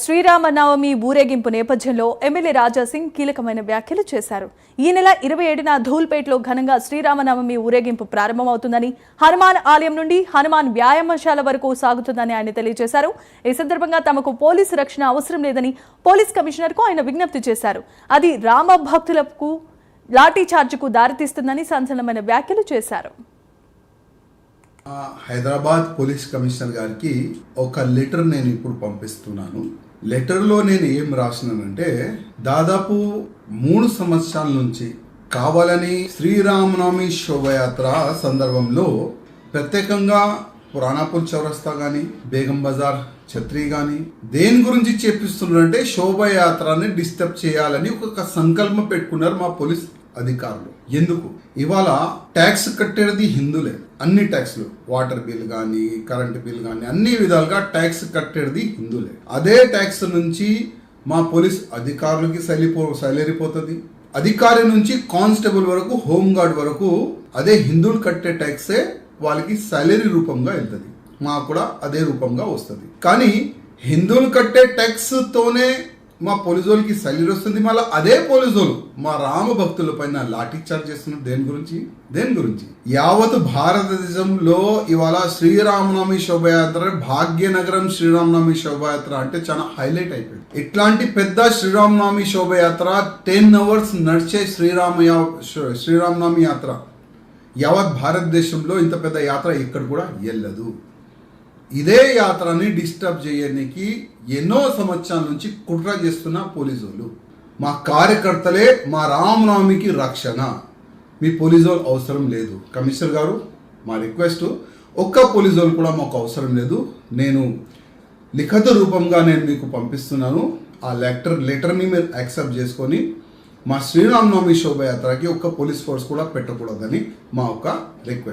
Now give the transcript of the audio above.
శ్రీరామనవమి ఊరేగింపు నేపథ్యంలో ఎమ్మెల్యే రాజాసింగ్ కీలకమైన వ్యాఖ్యలు చేశారు. ఈ నెల 27న ధూల్పేటలో ఘనంగా శ్రీరామనవమి ఊరేగింపు ప్రారంభమవుతుందని, హనుమాన్ ఆలయం నుండి హనుమాన్ వ్యాయామశాల వరకు సాగుతుందని ఆయన తెలియజేశారు. ఈ సందర్భంగా తమకు పోలీసు రక్షణ అవసరం లేదని పోలీస్ కమిషనర్కు ఆయన విజ్ఞప్తి చేశారు. అది రామ భక్తులకు లాఠీ చార్జ్కు దారితీస్తుందని సంచలనమైన వ్యాఖ్యలు చేశారు. హైదరాబాద్ పోలీస్ కమిషనర్ గారికి ఒక లెటర్ నేను ఇప్పుడు పంపిస్తున్నాను. లెటర్లో నేను ఏం రాసినానంటే, దాదాపు 3 సంవత్సరాల నుంచి కావాలని శ్రీరామనవమి శోభయాత్ర సందర్భంలో ప్రత్యేకంగా పురాణాపూర్ చౌరస్తా కానీ, బేగం బజార్ ఛత్రి కానీ దేని గురించి చేపిస్తున్నారంటే శోభయాత్రని డిస్టర్బ్ చేయాలని ఒక సంకల్పం పెట్టుకున్నారు మా పోలీస్ అధికారులు. ఎందుకు? ఇవాళ ట్యాక్స్ కట్టేది హిందువులే. అన్ని ట్యాక్స్లు, వాటర్ బిల్ కానీ, కరెంట్ బిల్ కానీ, అన్ని విధాలుగా ట్యాక్స్ కట్టేది హిందువులే. అదే ట్యాక్స్ నుంచి మా పోలీస్ అధికారులకి సైలరీ పోతుంది. అధికారి నుంచి కానిస్టేబుల్ వరకు, హోంగార్డ్ వరకు అదే హిందువులు కట్టే ట్యాక్సే వాళ్ళకి సాలరీ రూపంగా వెళ్తుంది. మాకు కూడా అదే రూపంగా వస్తుంది. కానీ హిందువులు కట్టే ట్యాక్స్ తోనే మా పోలీసు వాళ్ళకి సాలరీ వస్తుంది. మళ్ళీ అదే పోలీసు వాళ్ళు మా రామ భక్తుల పైన లాఠీ చార్జ్ చేస్తున్నారు. దేని గురించి యావత్ భారతదేశంలో ఇవాళ శ్రీరామనవమి శోభయాత్ర, భాగ్యనగరం శ్రీరామనవమి శోభయాత్ర అంటే చాలా హైలైట్ అయిపోయింది. ఇట్లాంటి పెద్ద శ్రీరామనవమి శోభయాత్ర 10 hours నడిచే శ్రీరామనవమి యాత్ర యావత్ భారతదేశంలో ఇంత పెద్ద యాత్ర ఎక్కడ కూడా వెళ్ళదు. ఇదే యాత్రని డిస్టర్బ్ చేయడానికి ఎన్నో సంవత్సరాల నుంచి కుట్ర చేస్తున్న పోలీసులు, మా కార్యకర్తలే మా రామనవమికి రక్షణ. మీ పోలీసు వాళ్ళు అవసరం లేదు. కమిషనర్ గారు, మా రిక్వెస్ట్, ఒక్క పోలీసు వాళ్ళు కూడా మాకు అవసరం లేదు. నేను లిఖిత రూపంగా నేను మీకు పంపిస్తున్నాను. ఆ లెటర్ని మీరు యాక్సెప్ట్ చేసుకొని మా శ్రీరామనవమి శోభయాత్రకి ఒక్క పోలీస్ ఫోర్స్ కూడా పెట్టకూడదని మా ఒక రిక్వెస్ట్.